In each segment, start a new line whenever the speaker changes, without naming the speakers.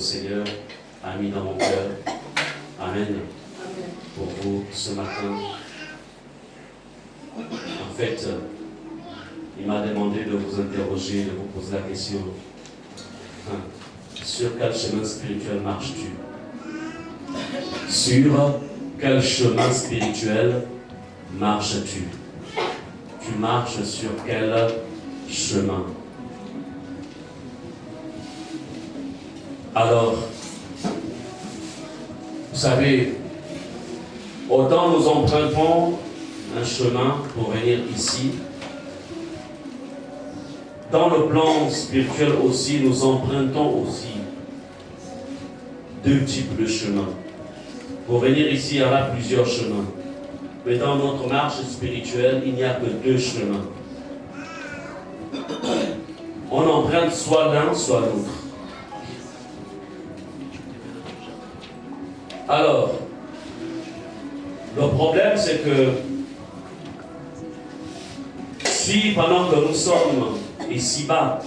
Seigneur a mis dans mon cœur. Amen. Pour vous ce matin. En fait, il m'a demandé de vous interroger, de vous poser la question. Sur quel chemin spirituel marches-tu? Sur quel chemin spirituel marches-tu? Tu marches sur quel chemin? Alors, vous savez, autant nous empruntons un chemin pour venir ici, dans le plan spirituel aussi, nous empruntons aussi deux types de chemins. Pour venir ici, il y aura plusieurs chemins. Mais dans notre marche spirituelle, il n'y a que deux chemins. On emprunte soit l'un, soit l'autre. Alors, le problème, c'est que si pendant que nous sommes ici-bas,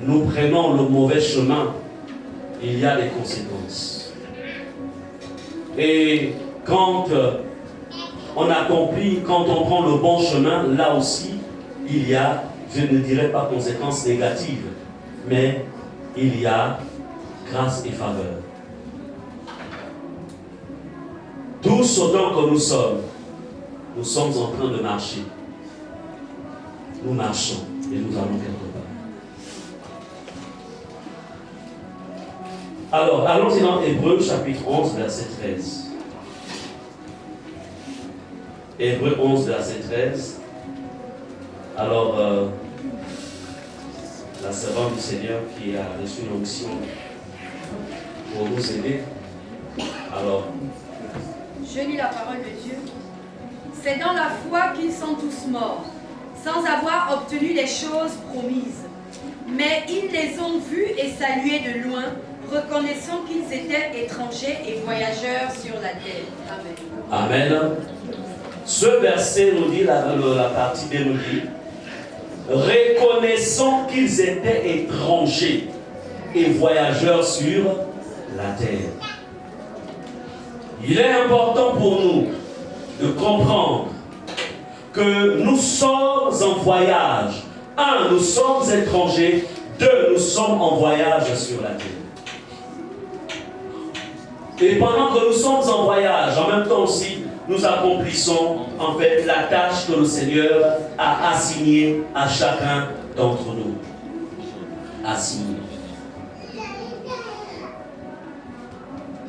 nous prenons le mauvais chemin, il y a des conséquences. Et quand on accomplit, quand on prend le bon chemin, là aussi, il y a, je ne dirais pas conséquences négatives, mais il y a grâce et faveur. Tous autant que nous sommes en train de marcher. Nous marchons et nous allons quelque part. Alors, allons-y dans Hébreux chapitre 11, verset 13. Hébreux 11, verset 13. Alors, la servante du Seigneur qui a reçu l'onction pour nous aider. Alors,
je lis la parole de Dieu. C'est dans la foi qu'ils sont tous morts, sans avoir obtenu les choses promises. Mais ils les ont vus et salués de loin, reconnaissant qu'ils étaient étrangers et voyageurs sur la terre. Amen.
Amen. Ce verset nous dit, la partie B nous dit, reconnaissant qu'ils étaient étrangers et voyageurs sur la terre. Il est important pour nous de comprendre que nous sommes en voyage. 1, nous sommes étrangers. 2, nous sommes en voyage sur la terre. Et pendant que nous sommes en voyage, en même temps aussi, nous accomplissons en fait la tâche que le Seigneur a assignée à chacun d'entre nous. Assignée.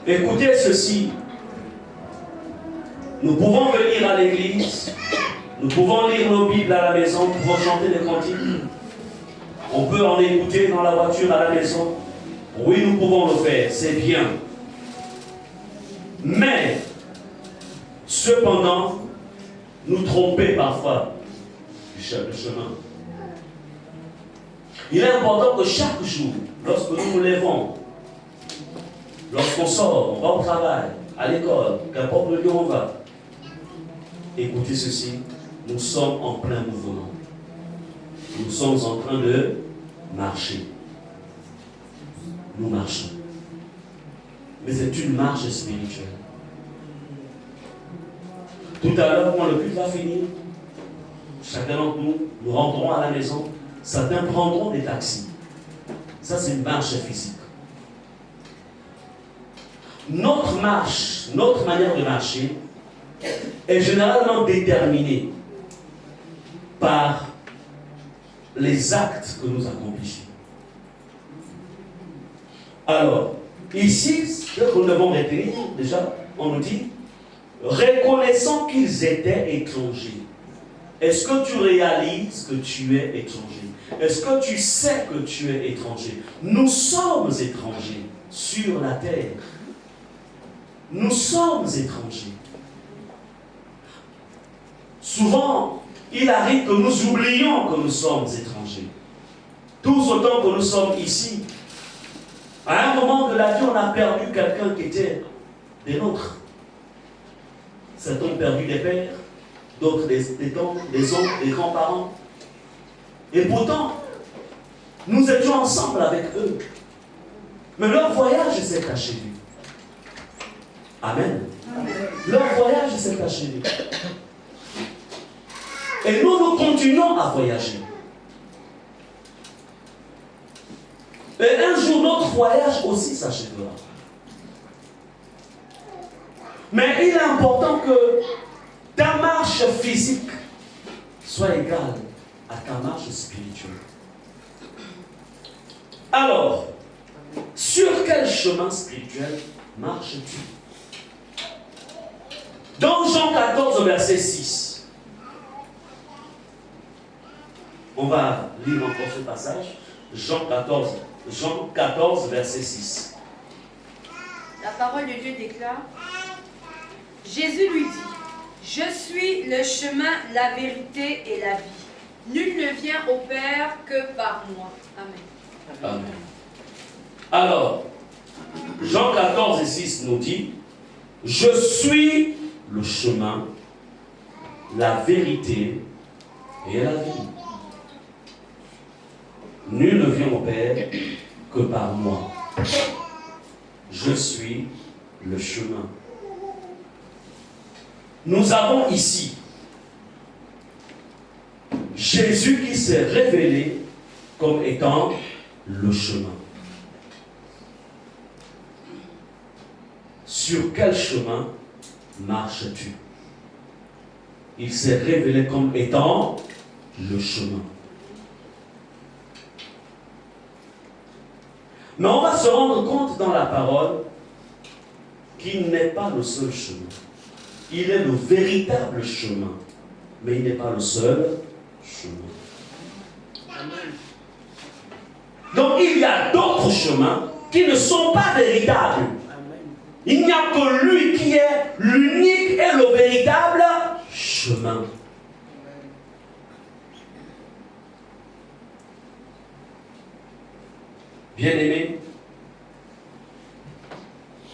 Écoutez ceci. Nous pouvons venir à l'église, nous pouvons lire nos Bibles à la maison, nous pouvons chanter des cantiques. On peut en écouter dans la voiture à la maison. Oui, nous pouvons le faire, c'est bien. Mais, cependant, nous tromper parfois du chemin. Il est important que chaque jour, lorsque nous nous levons, lorsqu'on sort, on va au travail, à l'école, qu'importe le lieu où on va, écoutez ceci, nous sommes en plein mouvement. Nous sommes en train de marcher. Nous marchons. Mais c'est une marche spirituelle. Tout à l'heure, quand le culte va finir, chacun d'entre nous, nous rentrons à la maison. Certains prendront des taxis. Ça, c'est une marche physique. Notre marche, notre manière de marcher, est généralement déterminée par les actes que nous accomplissons. Alors, ici, ce que nous devons retenir, déjà, on nous dit, reconnaissant qu'ils étaient étrangers. Est-ce que tu réalises que tu es étranger? Est-ce que tu sais que tu es étranger? Nous sommes étrangers sur la terre. Nous sommes étrangers. Souvent, il arrive que nous oublions que nous sommes étrangers. Tous autant que nous sommes ici. À un moment de la vie, on a perdu quelqu'un qui était des nôtres. Certains ont perdu des pères, d'autres des tantes, des oncles, des grands-parents. Et pourtant, nous étions ensemble avec eux. Mais leur voyage s'est achevé. Amen. Leur voyage s'est achevé. Et nous continuons à voyager. Et un jour, notre voyage aussi s'achèvera. Mais il est important que ta marche physique soit égale à ta marche spirituelle. Alors, sur quel chemin spirituel marches-tu? Dans Jean 14, verset 6, on va lire encore ce passage. Jean 14, verset 6.
La parole de Dieu déclare: Jésus lui dit: Je suis le chemin, la vérité et la vie. Nul ne vient au Père que par moi. Amen.
Amen. Alors, Jean 14 et 6 nous dit: Je suis le chemin, la vérité et la vie. Nul ne vient au Père que par moi. Je suis le chemin. Nous avons ici Jésus qui s'est révélé comme étant le chemin. Sur quel chemin marches-tu? Il s'est révélé comme étant le chemin. Mais on va se rendre compte dans la parole qu'il n'est pas le seul chemin. Il est le véritable chemin, mais il n'est pas le seul chemin. Donc il y a d'autres chemins qui ne sont pas véritables. Il n'y a que lui qui est l'unique et le véritable chemin. Bien-aimés,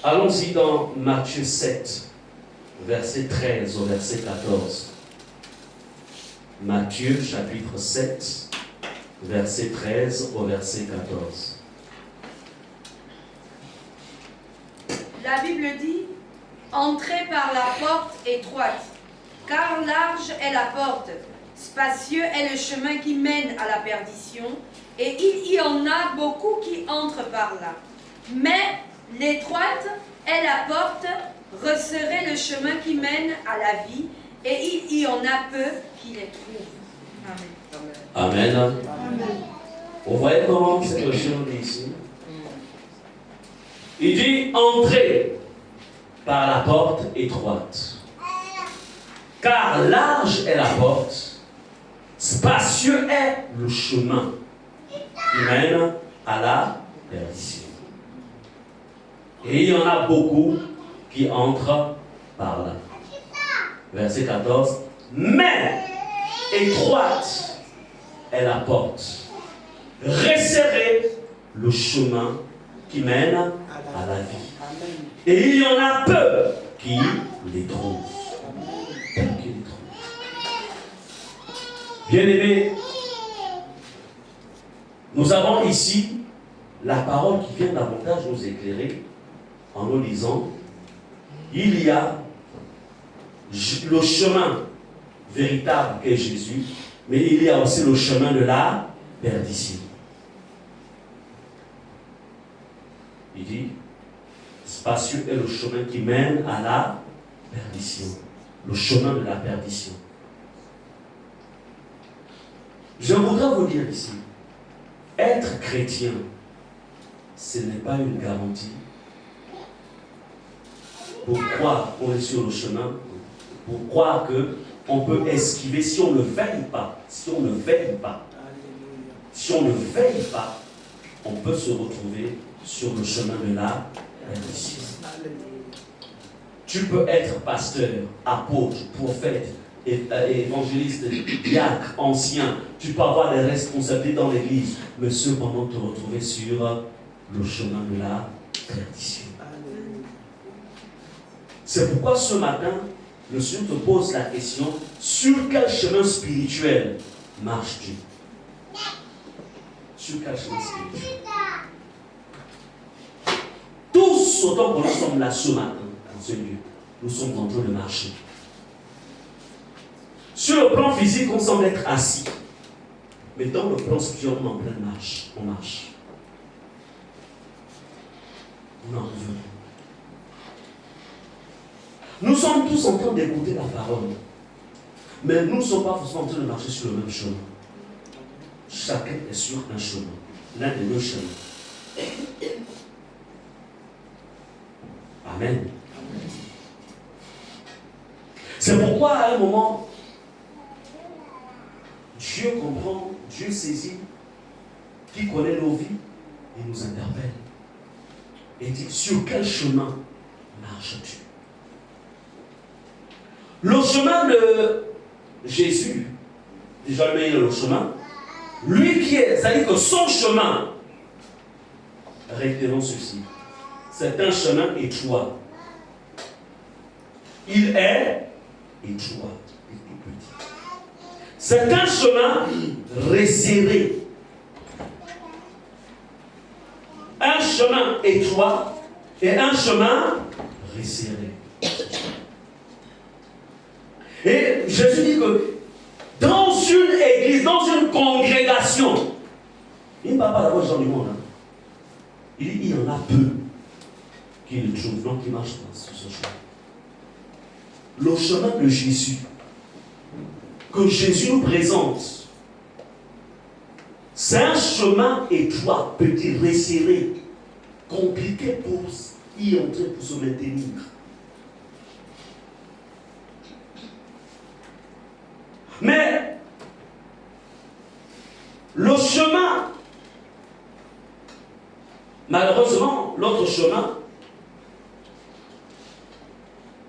allons-y dans Matthieu 7, verset 13 au verset 14. Matthieu chapitre 7, verset 13 au verset 14.
La Bible dit: Entrez par la porte étroite, car large est la porte, spacieux est le chemin qui mène à la perdition, et il y en a beaucoup qui entrent par là. Mais l'étroite est la porte, resserré le chemin qui mène à la vie, et il y en a peu qui les trouvent. Amen.
Amen. Amen. Vous voyez comment cette version dit ici? Il dit: entrez par la porte étroite, car large est la porte, spacieux est le chemin qui mène à la perdition. Et il y en a beaucoup qui entrent par là. Verset 14. Mais étroite est la porte, resserré le chemin qui mène à la vie. Et il y en a peu qui les trouvent. Bien-aimés, nous avons ici la parole qui vient davantage nous éclairer en nous disant: il y a le chemin véritable qu'est Jésus, mais il y a aussi le chemin de la perdition. Il dit: spacieux est le chemin qui mène à la perdition. Le chemin de la perdition. Je voudrais vous dire ici, être chrétien, ce n'est pas une garantie. Pour croire qu'on est sur le chemin, pour croire qu'on peut esquiver si on ne veille pas. Si on ne veille pas. Si on ne veille pas, on peut se retrouver sur le chemin de la perdition. Tu peux être pasteur, apôtre, prophète, évangéliste, diacre, ancien. Tu peux avoir des responsabilités dans l'église, mais cependant te retrouver sur le chemin de la perdition. C'est pourquoi ce matin, le Seigneur te pose la question: sur quel chemin spirituel marches-tu? Sur quel chemin spirituel? tous, autant que nous sommes là ce matin, dans ce lieu, nous sommes en train de marcher. Sur le plan physique, on semble être assis. Mais dans le plan spirituel, on est en pleine marche. On marche. On en revient. Nous sommes tous en train d'écouter la parole. Mais nous ne sommes pas forcément en train de marcher sur le même chemin. Chacun est sur un chemin. L'un des deux chemins. Amen. C'est pourquoi à un moment, Dieu comprend, Dieu saisit, qui connaît nos vies et nous interpelle. Et dit, sur quel chemin marches-tu? Le chemin de Jésus, déjà le meilleur le chemin, lui qui est, c'est-à-dire que son chemin, retenons ceci, c'est un chemin étroit. Il est étroit et tout petit. C'est un chemin resserré. Un chemin étroit et un chemin resserré. Et Jésus dit que dans une église, dans une congrégation, il ne parle pas d'abord des gens du monde. Hein. Il dit il y en a peu qui le trouvent, donc qui marchent sur ce chemin. Le chemin de Jésus, que Jésus nous présente, c'est un chemin étroit, petit, resserré, compliqué pour y entrer, pour se maintenir. Mais le chemin, malheureusement, l'autre chemin,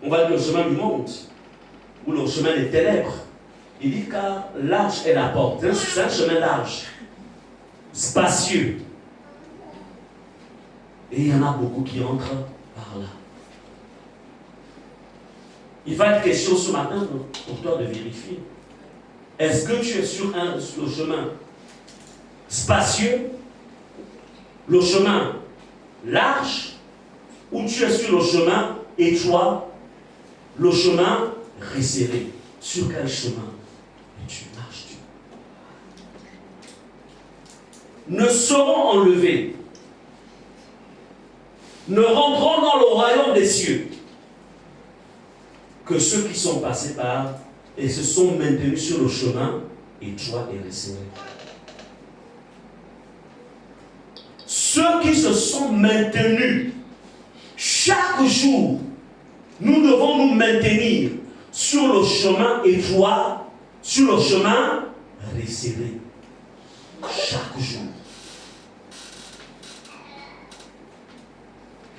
on va dire le chemin du monde, ou le chemin des ténèbres, il dit car large est la porte. C'est un chemin large, spacieux. Et il y en a beaucoup qui entrent par là. Il va être question ce matin pour toi de vérifier. Est-ce que tu es sur le chemin spacieux, le chemin large, ou tu es sur le chemin étroit, le chemin resserré? Sur quel chemin tu marches-tu? Ne seront enlevés, ne rentreront dans le royaume des cieux que ceux qui sont passés par et se sont maintenus sur le chemin étroit et resserré. Ceux qui se sont maintenus chaque jour, nous devons nous maintenir sur le chemin étroit, sur le chemin resserré. Chaque jour.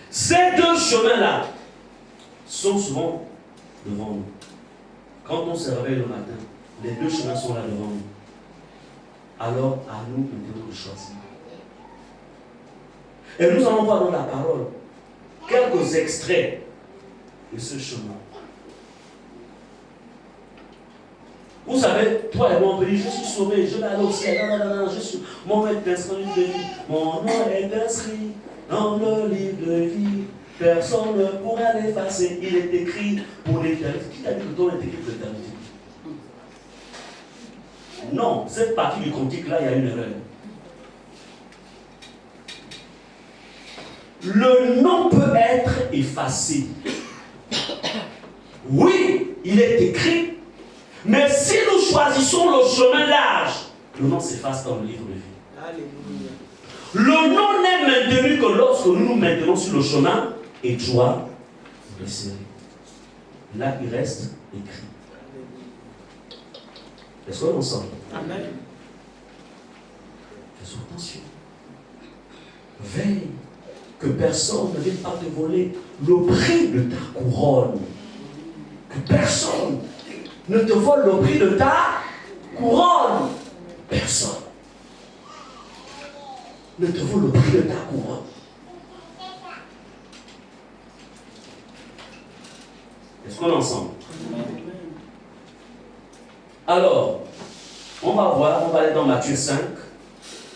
Ces deux chemins-là sont souvent devant nous. Quand on se réveille le matin, les deux chemins sont là devant nous. Alors, à nous maintenant de choisir. Et nous allons voir dans la parole quelques extraits de ce chemin. Vous savez, toi et moi, on peut dire, je suis sauvé, je vais aller au ciel, non, je suis, mon nom est inscrit de vie, mon nom est inscrit dans le livre de vie, personne ne pourra l'effacer, il est écrit pour l'éternité. Qui t'a dit que ton nom est écrit pour l'éternité? Non, cette partie du cantique-là, il y a une erreur. Le nom peut être effacé. Oui, il est écrit. Mais si nous choisissons le chemin large, le nom s'efface dans le livre de vie. Alléluia. Le nom n'est maintenu que lorsque nous nous maintenons sur le chemin étroit, resserré. Là, il reste écrit. Est-ce qu'on est ensemble? Amen. Fais attention. Veille que personne ne vienne pas te voler le prix de ta couronne. Que personne ne te vole le prix de ta couronne. Personne ne te vole le prix de ta couronne. Est-ce qu'on est ensemble? Alors, on va voir, on va aller dans Matthieu 5,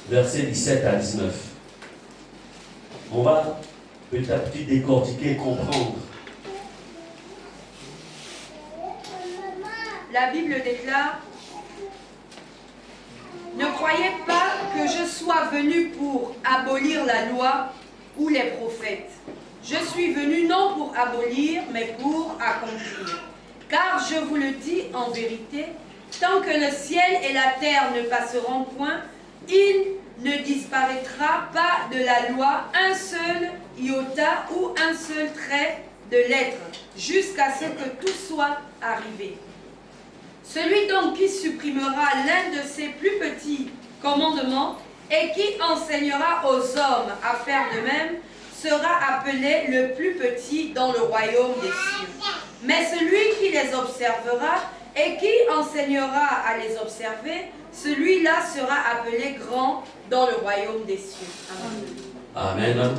versets 17 à 19. On va petit à petit décortiquer et comprendre.
La Bible déclare: ne croyez pas que je sois venu pour abolir la loi ou les prophètes. Je suis venu non pour abolir, mais pour accomplir. Car je vous le dis en vérité, tant que le ciel et la terre ne passeront point, il ne disparaîtra pas de la loi un seul iota ou un seul trait de lettre, jusqu'à ce que tout soit arrivé. Celui donc qui supprimera l'un de ses plus petits commandements et qui enseignera aux hommes à faire de même sera appelé le plus petit dans le royaume des cieux. Mais celui qui les observera et qui enseignera à les observer, celui-là sera appelé grand dans le royaume des cieux. Amen.
Amen.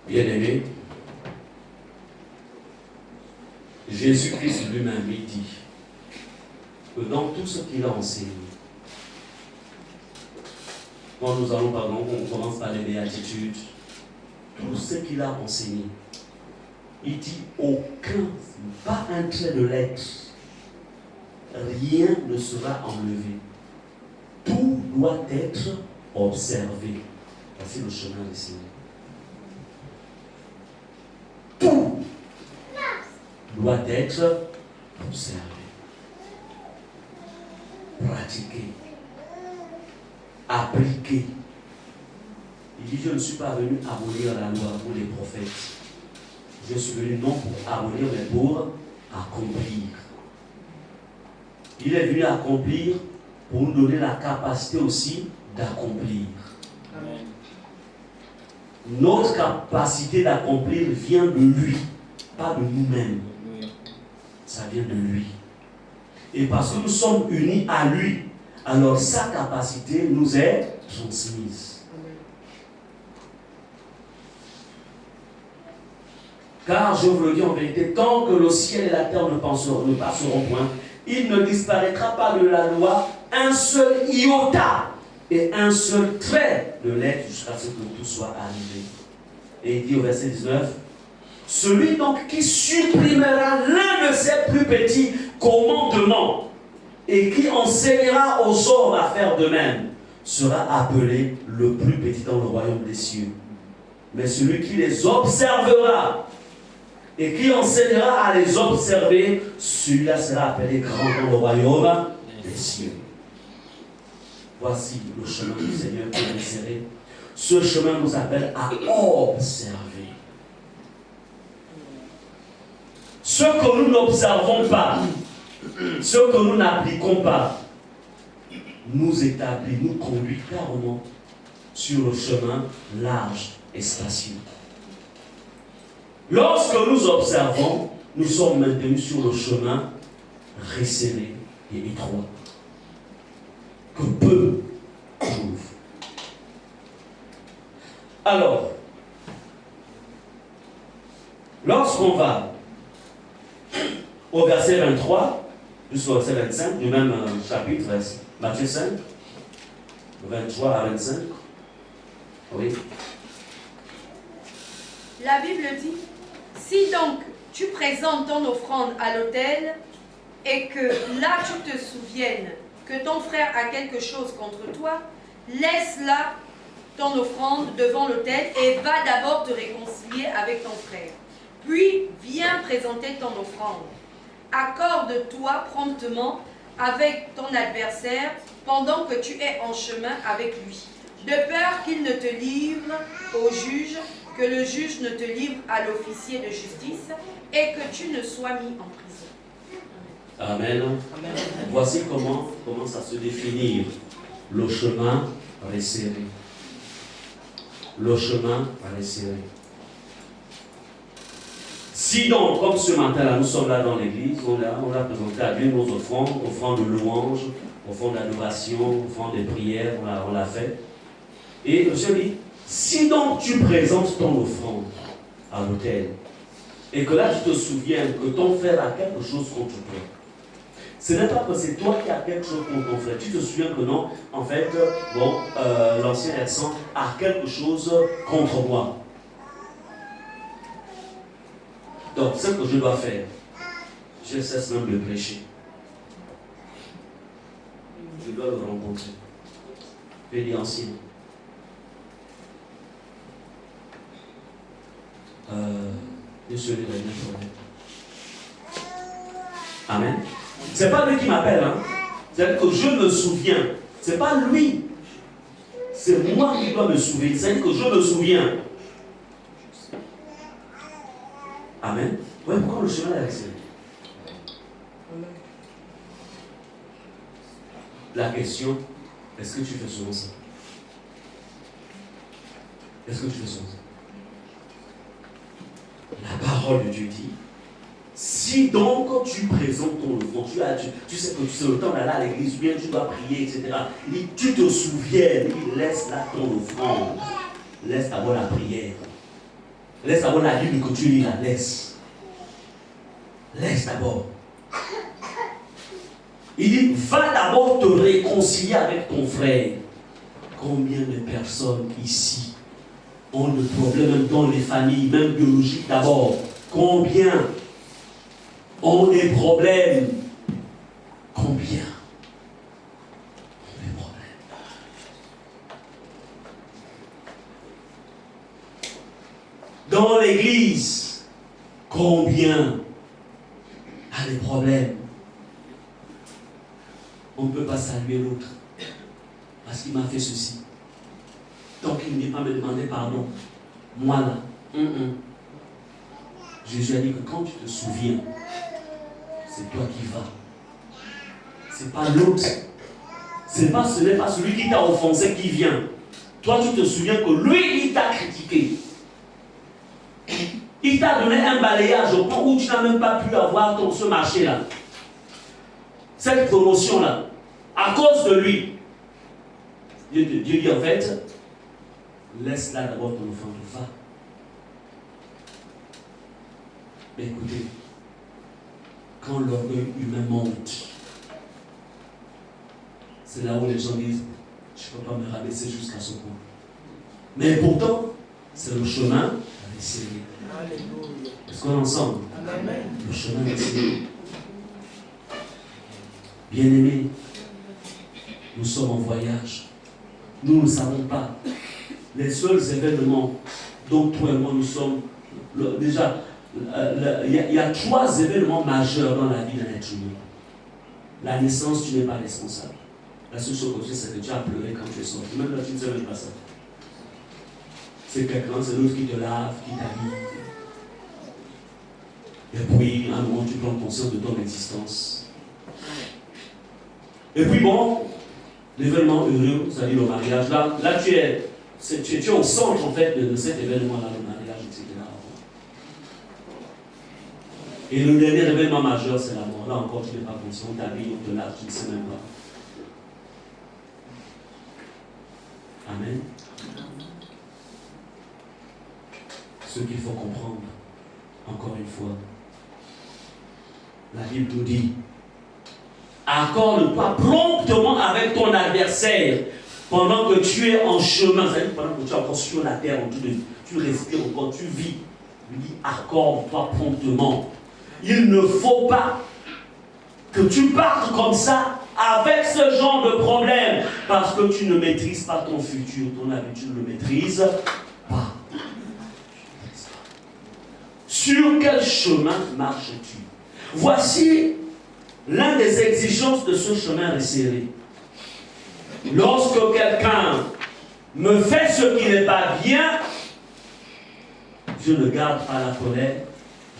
Bien-aimé, Jésus-Christ lui-même dit que dans tout ce qu'il a enseigné, quand nous allons, pardon, on commence par les béatitudes, tout ce qu'il a enseigné, il dit aucun, pas un trait de lettre, rien ne sera enlevé. Tout doit être observé. Voici le chemin des signes. Tout doit être observé, pratiqué, appliqué. Il dit, je ne suis pas venu abolir la loi ou les prophètes. Je suis venu non pour abolir, mais pour accomplir. Il est venu accomplir pour nous donner la capacité aussi d'accomplir. Amen. Notre capacité d'accomplir vient de lui, pas de nous-mêmes. Ça vient de lui. Et parce que nous sommes unis à lui, alors sa capacité nous est transmise. Car je vous le dis en vérité, tant que le ciel et la terre ne passeront point, il ne disparaîtra pas de la loi un seul iota et un seul trait de lettre jusqu'à ce que tout soit arrivé. Et il dit au verset 19, celui donc qui supprimera l'un de ses plus petits commandements et qui enseignera aux hommes à faire de même sera appelé le plus petit dans le royaume des cieux. Mais celui qui les observera et qui enseignera à les observer, celui-là sera appelé grand dans le royaume des cieux. Voici le chemin du Seigneur qui est inséré. Ce chemin nous appelle à observer. Ce que nous n'observons pas, ce que nous n'appliquons pas, nous établit, nous conduit carrément sur le chemin large et spacieux. Lorsque nous observons, nous sommes maintenus sur le chemin resserré et étroit, que peu trouvent. Alors, lorsqu'on va au verset 23, jusqu'au verset 25, du même chapitre, Matthieu 5, 23 à 25, oui.
La Bible dit, si donc tu présentes ton offrande à l'autel et que là tu te souviennes que ton frère a quelque chose contre toi, laisse là ton offrande devant l'autel et va d'abord te réconcilier avec ton frère. Puis viens présenter ton offrande. Accorde-toi promptement avec ton adversaire pendant que tu es en chemin avec lui, de peur qu'il ne te livre au juge, que le juge ne te livre à l'officier de justice et que tu ne sois mis en prison.
Amen. Amen. Voici comment commence à se définir le chemin resserré. Le chemin resserré. Si donc, comme ce matin-là, nous sommes là dans l'église, on a présenté à Dieu nos offrandes de louange, offrandes d'adoration, offrandes de prière, on l'a fait. Et le Seigneur dit, si donc tu présentes ton offrande à l'autel, et que là tu te souviens que ton frère a quelque chose contre toi, Ce n'est pas que c'est toi qui as quelque chose contre ton frère. Tu te souviens que non, en fait, l'ancien accent a quelque chose contre moi. Donc, ce que je dois faire, je cesse même de prêcher. Je dois le rencontrer. Je dis ancien. Monsieur les problème. Amen. C'est pas lui qui m'appelle, hein. C'est-à-dire que je me souviens. C'est pas lui. C'est moi qui dois me souvenir. C'est-à-dire que je me souviens. Amen. Ouais, pourquoi le chemin est resté? La question, est-ce que tu fais souvent ça? Est-ce que tu fais souvent ça? La parole de Dieu dit, si donc tu présentes ton offrande, tu sais que tu sais le temps d'aller à l'église, bien tu dois prier, etc. Il dit, tu te souviens, il laisse là ton offrande. Laisse d'abord la prière. Laisse d'abord la Bible que tu lis, la laisse. Laisse d'abord. Il dit, va d'abord te réconcilier avec ton frère. Combien de personnes ici ont des problèmes dans les familles, même biologiques d'abord? Combien ont des problèmes? Combien ont des problèmes? Dans l'église, combien a des problèmes? On ne peut pas saluer l'autre parce qu'il m'a fait ceci. Donc il ne vient pas me demander pardon. Moi là, Jésus a dit que quand tu te souviens, c'est toi qui vas. C'est pas l'autre. Ce n'est pas celui qui t'a offensé qui vient. Toi tu te souviens que lui il t'a critiqué. Il t'a donné un balayage au point où tu n'as même pas pu avoir ce marché-là. Cette promotion-là. À cause de lui. Dieu dit en fait, laisse là d'abord ton enfant, va. Mais écoutez, quand l'orgueil humain monte, c'est là où les gens disent, je ne peux pas me rabaisser jusqu'à ce point. Mais pourtant, c'est le chemin à essayer. Est-ce qu'on est ensemble? Amen. Le chemin à essayer. Bien-aimés, nous sommes en voyage. Nous ne savons pas. Les seuls événements dont toi et moi nous sommes, déjà, il y a 3 événements majeurs dans la vie d'un être humain. La naissance, tu n'es pas responsable. La seule chose que tu sais, c'est que tu as pleuré quand tu es sorti. Même là, tu ne sais même pas ça. C'est quelqu'un, c'est l'autre qui te lave, qui t'habille. Et puis, à un moment, tu prends conscience de ton existence. Et puis bon, l'événement heureux, c'est-à-dire le mariage, là tu es au centre en fait de cet événement-là, le mariage, etc. Et le dernier événement majeur, c'est la mort. Là encore, tu n'es pas conscient, ta vie, on te lave, tu ne sais même pas. Amen. Ce qu'il faut comprendre, encore une fois, la Bible nous dit, accorde-toi promptement avec ton adversaire pendant que tu es en chemin, c'est-à-dire pendant que tu es encore sur la terre, tu respires encore, tu vis. Il dit, accorde-toi promptement. Il ne faut pas que tu partes comme ça avec ce genre de problème parce que tu ne maîtrises pas ton futur, ton avenir, tu ne le maîtrises pas. Sur quel chemin marches-tu? Voici l'un des exigences de ce chemin resserré. Lorsque quelqu'un me fait ce qui n'est pas bien, je ne garde pas la colère,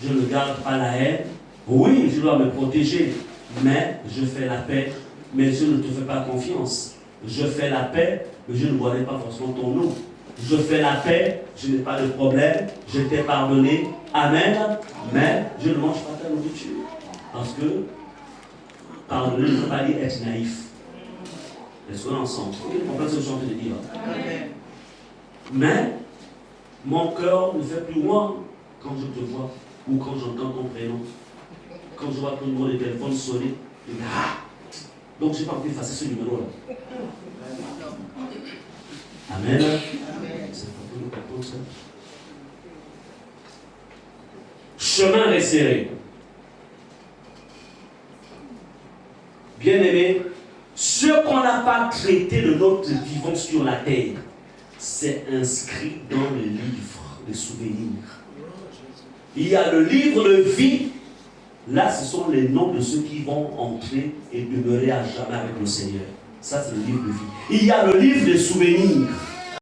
je ne garde pas la haine. Oui, je dois me protéger, mais je fais la paix, mais je ne te fais pas confiance. Je fais la paix, mais je ne boirai pas forcément ton eau. Je fais la paix, je n'ai pas de problème, je t'ai pardonné, amen, mais je ne mange pas ta nourriture. Parce que pardonner ne veut pas dire être naïf. Est-ce qu'on est ensemble? Quel problème ce que je suis en train de dire? Amen. Mais mon cœur ne fait plus loin quand je te vois ou quand j'entends ton prénom. Quand je vois ton numéro de téléphone sonner, Il dit, ah, donc je n'ai pas envie d'effacer ce numéro-là. Amen. C'est pas tout le capot, ça. Chemin resserré. Bien-aimé, ce qu'on n'a pas traité de notre vivant sur la terre, c'est inscrit dans le livre de souvenirs. Il y a le livre de vie. Là, ce sont les noms de ceux qui vont entrer et demeurer à jamais avec le Seigneur. Ça, c'est le livre de vie. Il y a le livre des souvenirs.